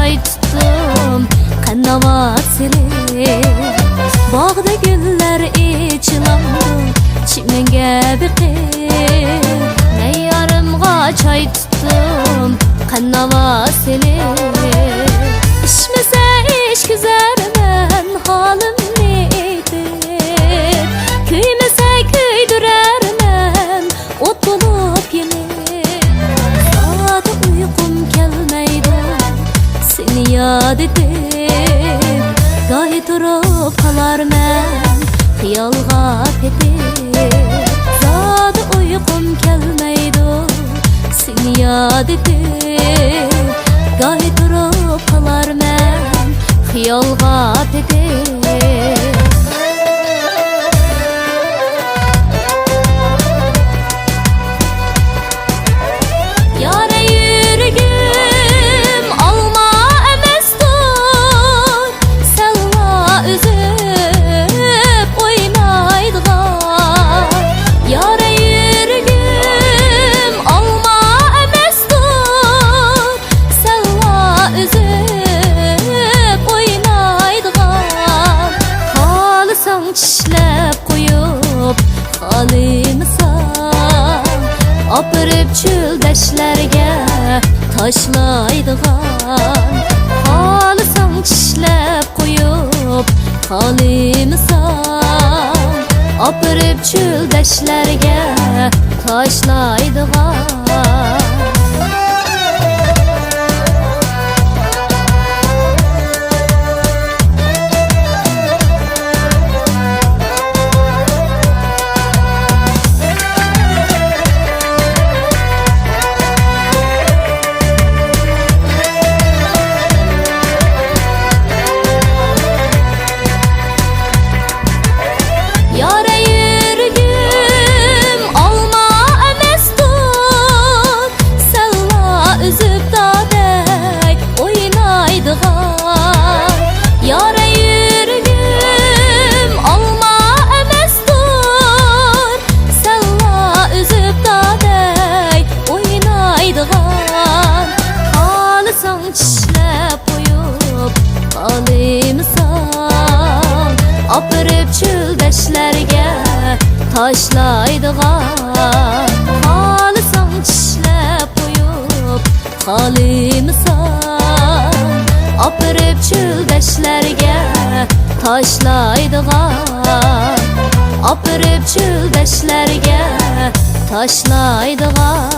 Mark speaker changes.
Speaker 1: çay tuttum qannava seni. Bağda güller içilamdı çimenge biqir. Ne yarımga çay tuttum qannava seni. İşmese iş güzermen halim nedir. Küymese küydürermen ot bulup yenir. Saat uykum kelmeydi seni yad edip. Gahi durup kalarmen xiyalga petip. Zat uykum kelmeydi seni yad edip. Gahi durup kalarmen xiyalga petip. Çişlep koyup halimisan Apırıp çöldeşlerge taşlaydıgan. Halısan çişlep koyup halimisan Apırıp çöldeşlerge taşlaydıgan. Apırıp çöldeşlerge taşlaydıgan. Halısan çişlep koyup halimisan Apırıp çöldeşlerge taşlaydıgan. Apırıp çöldeşlerge taşlaydıgan.